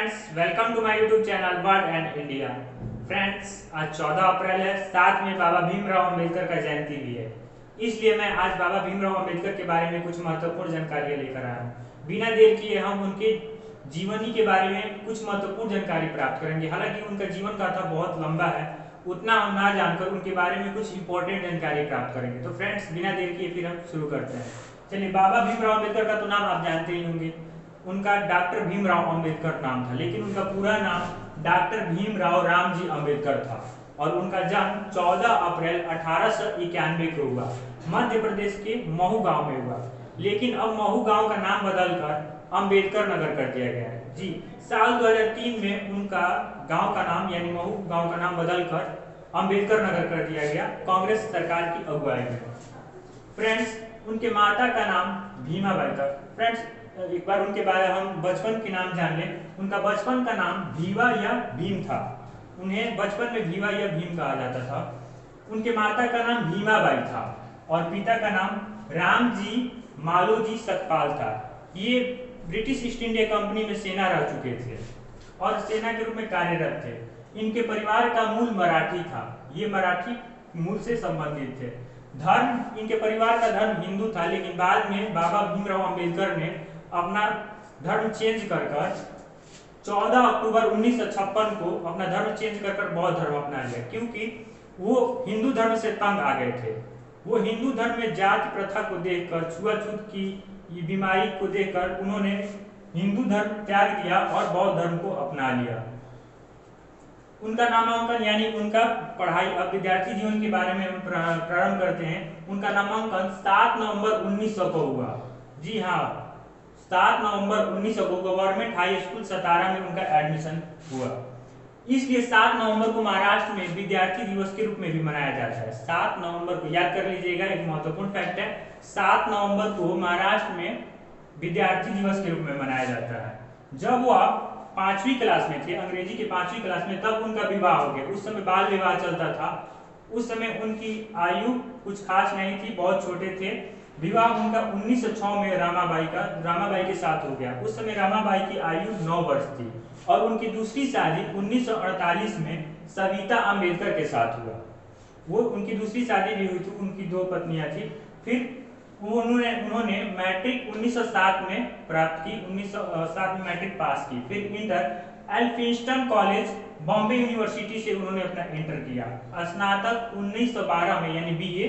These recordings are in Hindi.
Friends, welcome to my YouTube channel world and India. Friends, आज 14 अप्रैल है, साथ में बाबा भीमराव अंबेडकर का जयंती भी है। इसलिए मैं आज बाबा भीमराव अंबेडकर के बारे में कुछ महत्वपूर्ण जानकारियां लेकर आया हूँ। बिना देर किए हम उनके जीवनी के बारे में कुछ महत्वपूर्ण जानकारी प्राप्त करेंगे। हालांकि उनका जीवन गाथा बहुत लंबा है, उतना हम ना जानकर उनके बारे में कुछ इंपॉर्टेंट जानकारी प्राप्त करेंगे। तो फ्रेंड्स, बिना देर किए फिर हम शुरू करते हैं। चलिए, बाबा भीमराव अंबेडकर का तो नाम आप जानते ही होंगे। उनका डॉक्टर भीमराव अंबेडकर नाम था, लेकिन उनका पूरा नाम डॉक्टर भीमराव रामजी अंबेडकर था और उनका जन्म 14 अप्रैल 1891 को हुआ। मध्य प्रदेश के महू गांव में हुआ, लेकिन अब महू गांव का नाम बदलकर अंबेडकर नगर कर दिया गया है। जी, साल 2003 में उनका गांव का नाम यानी महू गांव का नाम बदलकर अंबेडकर नगर कर दिया गया कांग्रेस सरकार की अगुवाई में। फ्रेंड्स, उनके माता का नाम भीमाबाई था। फ्रेंड्स, एक बार उनके बारे हम बचपन के नाम जान लें। उनका बचपन का नाम भीवा या भीम था। उन्हें बचपन में भीवा या भीम कहा जाता था। उनके माता का नाम भीमाबाई था और पिता का नाम रामजी मालोजी सतपाल था। ये ब्रिटिश ईस्ट इंडिया कंपनी में सेना रह चुके थे और सेना के रूप में कार्यरत थे। इनके परिवार का मूल मराठी था, ये मराठी मूल से संबंधित थे। धर्म, इनके परिवार का धर्म हिंदू था, लेकिन बाद में बाबा भीमराव अंबेडकर ने अपना धर्म चेंज कर 14 अक्टूबर 1956 को अपना धर्म चेंज कर बौद्ध धर्म अपना लिया, क्योंकि वो हिंदू धर्म से तंग आ गए थे। वो हिंदू धर्म में जाति प्रथा को देखकर, छुआछूत की बीमारी को देखकर उन्होंने हिंदू धर्म त्याग दिया और बौद्ध धर्म को अपना लिया। उनका नामांकन यानी उनका पढ़ाई, अब विद्यार्थी जीवन के बारे में हम प्रारंभ करते हैं। उनका नामांकन 7 नवंबर 1900 को हुआ। जी हाँ, 7 नवंबर 1900 को गवर्नमेंट हाई स्कूल सतारा में उनका एडमिशन हुआ। इसलिए 7 नवंबर को महाराष्ट्र में विद्यार्थी दिवस के रूप में भी मनाया जाता है। 7 नवंबर को याद कर लीजिएगा, एक महत्वपूर्ण फैक्ट है। 7 नवंबर को महाराष्ट्र में विद्यार्थी दिवस के रूप में मनाया जाता है। जब वो 5वीं क्लास में थे, अंग्रेजी के 5वीं क्लास में, तब उनका विवाह हो गया। उस समय बाल विवाह चलता था। उस समय उनकी आयु कुछ खास नहीं थी, बहुत छोटे थे। विवाह उनका 1906 में रामाबाई के साथ हो गया। उस समय रामाबाई की आयु 9 वर्ष थी और उनकी दूसरी शादी 1948 में सविता अंबेडकर के साथ हुआ। वो उनकी दूसरी शादी भी हुई थी, उनकी 2 पत्नियां थी। फिर उन्होंने मैट्रिक 1907 में प्राप्त की, 1907 में मैट्रिक पास की। फिर inter Elphinstone college Bombay university से उन्होंने अपना इंटर किया। स्नातक 1912 में यानी बीए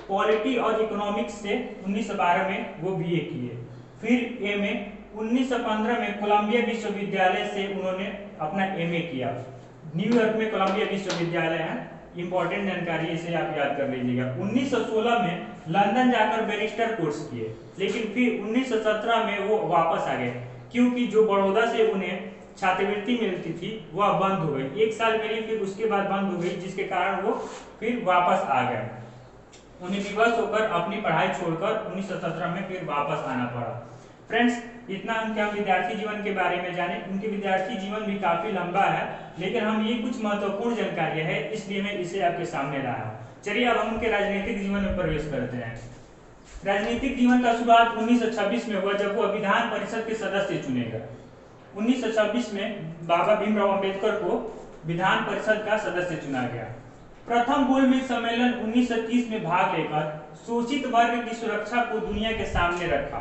पॉलिटी और इकोनॉमिक्स से 1912 में वो बीए किए। फिर एमए 1915 में कोलंबिया विश्वविद्यालय से उन्होंने अपना एमए किया। न्यूयॉर्क में कोलंबिया विश्वविद्यालय है, इंपॉर्टेंट जानकारी, इसे आप याद कर लीजिएगा। 1916 में लंदन जाकर बैरिस्टर कोर्स किए, लेकिन फिर 1917 में वो वापस आ गए, क्योंकि जो बड़ौदा से उन्हें छात्रवृत्ति मिलती थी वह बंद हो गई। 1 साल मिली, फिर उसके बाद बंद हो गई, जिसके कारण वो फिर वापस आ गए। उन्हें विवश होकर अपनी पढ़ाई छोड़कर 1917 में फिर वापस आना पड़ा। फ्रेंड्स, इतना उनके हम विद्यार्थी जीवन के बारे में जाने। उनके विद्यार्थी जीवन भी काफी लंबा है, लेकिन हम ये कुछ महत्वपूर्ण जानकारियां है, इसलिए मैं इसे आपके सामने लाया हूं। चलिए, अब हम उनके राजनीतिक जीवन में प्रवेश करते हैं। राजनीतिक जीवन का शुरुआत 1926 में हुआ, जब वो विधान परिषद के सदस्य चुने गए। 1926 में बाबा भीमराव अंबेडकर को विधान परिषद का सदस्य चुना गया। प्रथम गोलमेज सम्मेलन 1930 में भाग लेकर शोषित वर्ग की सुरक्षा को दुनिया के सामने रखा।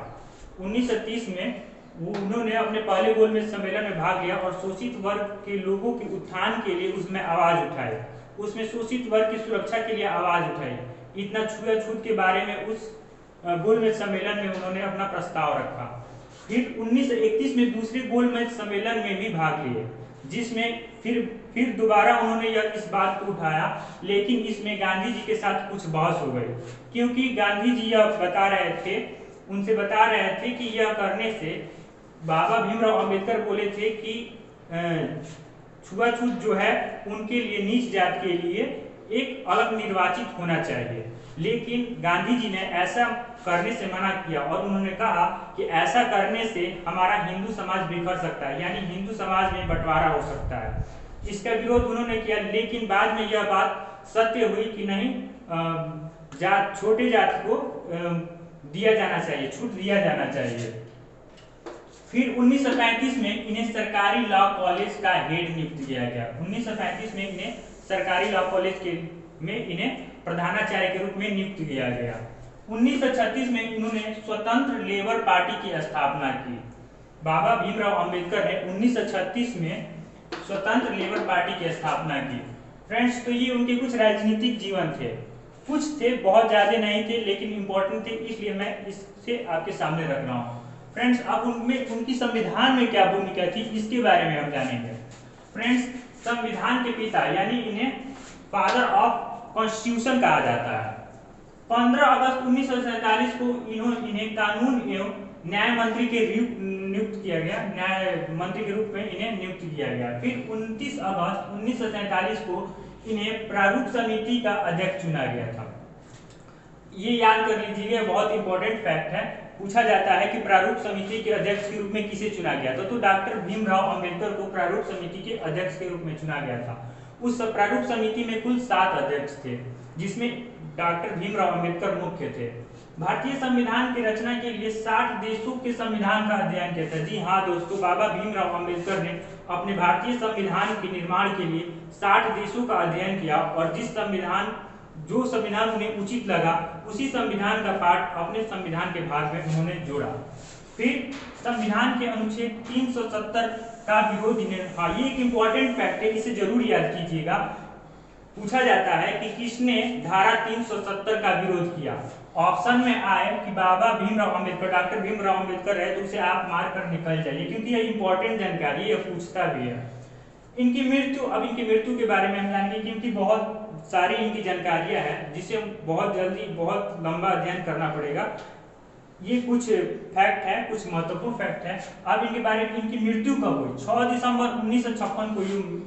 1930 में उन्होंने अपने पहले गोलमेज सम्मेलन में भाग लिया और शोषित वर्ग के लोगों के उत्थान के लिए उसमें आवाज उठाई। उसमें शोषित वर्ग की सुरक्षा के लिए आवाज उठाई। इतना छुआछूत के बारे में उस गोलमेज सम्मेलन में उन्होंने अपना प्रस्ताव रखा। फिर 1931 में दूसरे गोलमेज सम्मेलन में भी भाग लिए, जिसमें फिर दोबारा उन्होंने इस बात को उठाया, लेकिन इसमें गांधी जी के साथ कुछ बहस हो गई, क्योंकि गांधी जी उनसे बता रहे थे कि यह करने से बाबा भीमराव अंबेडकर बोले थे कि छुआछूत जो है उनके लिए, नीच जात के लिए एक अलग निर्वाचित होना चाहिए। लेकिन गांधी जी ने ऐसा करने से मना किया और उन्होंने कहा कि ऐसा करने से हमारा हिंदू समाज बिखर सकता है, यानी हिंदू समाज में बंटवारा हो सकता है। इसका विरोध उन्होंने किया, लेकिन बाद में यह बात सत्य हुई कि नहीं, छोटे जाति को दिया जाना चाहिए, छूट दिया जाना चाहिए। फिर 1935 में इन्हें सरकारी लॉ कॉलेज का हेड नियुक्त किया गया। 1935 में इन्हें सरकारी लॉ कॉलेज के में इन्हें प्रधानाचार्य के रूप में नियुक्त किया गया। 1936 में इन्होंने स्वतंत्र लेबर पार्टी की स्थापना की। बाबा भीमराव अंबेडकर ने 1936 में स्वतंत्र लेबर पार्टी की स्थापना की। फ्रेंड्स, तो ये उनके कुछ राजनीतिक जीवन थे, कुछ थे, बहुत ज्यादा नहीं थे, लेकिन इंपॉर्टेंट थे, इसलिए मैं इससे आपके सामने रख रहा हूँ। फ्रेंड्स, अब उनमें उनकी संविधान में क्या भूमिका थी इसके बारे में हम जानेंगे। फ्रेंड्स, संविधान के पिता यानी इन्हें फादर ऑफ कॉन्स्टिट्यूशन कहा जाता है। 15 अगस्त 1947 को इन्हें कानून एवं न्याय मंत्री के नियुक्त किया गया, न्याय मंत्री के रूप में इन्हें नियुक्त किया गया। फिर 29 अगस्त 1947 को इन्हें प्रारूप समिति का अध्यक्ष चुना गया था। ये याद कर लीजिएगा, बहुत इंपॉर्टेंट फैक्ट है, पूछा जाता है कि प्रारूप समिति के अध्यक्ष के रूप में किसे चुना गया था, तो डॉक्टर भीमराव अंबेडकर को प्रारूप समिति के अध्यक्ष के रूप में चुना गया था। उस प्रारूप समिति में कुल 7 अध्यक्ष थे, जिसमें डॉक्टर भीमराव अंबेडकर मुख्य थे। भारतीय संविधान की रचना के लिए 60 देशों के संविधान का अध्ययन किया था। जी हाँ दोस्तों, बाबा भीमराव अंबेडकर ने अपने भारतीय संविधान के निर्माण के लिए 60 देशों का अध्ययन किया और जो संविधान उन्हें उचित लगा उसी संविधान का पाठ अपने संविधान के भाग में उन्होंने जोड़ा। फिर संविधान के अनुच्छेद 370 का विरोध हाँ, ये एक इंपॉर्टेंट फैक्ट है, इसे जरूर याद कीजिएगा। पूछा जाता है कि किसने धारा 370 का विरोध किया। ऑप्शन में आए कि बाबा भीमराव अंबेडकर, डॉक्टर भीमराव अंबेडकर है तो उसे आप मार कर निकल जाइए, क्योंकि यह इंपॉर्टेंट जानकारी है, पूछता भी है। इनकी मृत्यु के बारे में हम जानेंगे, क्योंकि बहुत सारी इनकी जानकारियां हैं जिसे बहुत जल्दी बहुत लंबा अध्ययन करना पड़ेगा। ये कुछ फैक्ट है, कुछ महत्वपूर्ण फैक्ट है। अब इनके बारे में, इनकी मृत्यु कब हुई? 6 दिसंबर 1956 को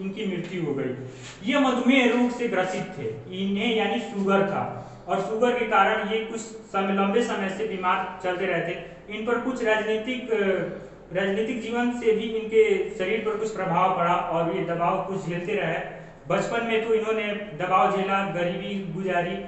इनकी मृत्यु हो गई। ये मधुमेह रोग से ग्रसित थे, इन्हें यानी शुगर था, और शुगर के कारण ये कुछ लंबे समय से बीमार चलते रहते। इन पर कुछ राजनीतिक जीवन से भी इनके शरीर पर कुछ प्रभाव पड़ा और ये दबाव कुछ झेलते रहे। बचपन में तो इन्होंने दबाव झेला, गरीबी गुजारी,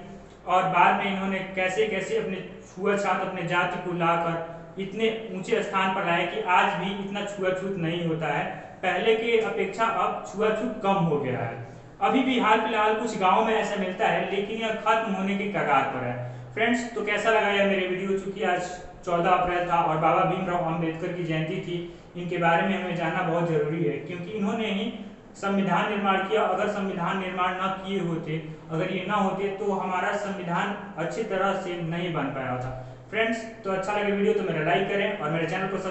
और बाद में इन्होंने कैसे कैसे अपने छुआछूत अपने जाति को लाकर इतने ऊंचे स्थान पर लाए कि आज भी इतना छुआछूत नहीं होता है। पहले के अपेक्षा अब छुआछूत कम हो गया है। अभी भी हाल फिलहाल कुछ गाँव में ऐसा मिलता है, लेकिन यह खत्म होने के कगार पर है। फ्रेंड्स, तो कैसा लगा यह मेरे वीडियो? चूंकि आज 14 अप्रैल था और बाबा भीमराव अंबेडकर की जयंती थी, इनके बारे में हमें जानना बहुत जरूरी है, क्योंकि इन्होंने ही संविधान निर्माण किया। अगर संविधान निर्माण न किए होते, अगर ये ना होते, तो हमारा संविधान अच्छी तरह से नहीं बन पाया होता। फ्रेंड्स, तो अच्छा लगे वीडियो तो मेरा लाइक करें और मेरे चैनल को सब्सक्राइब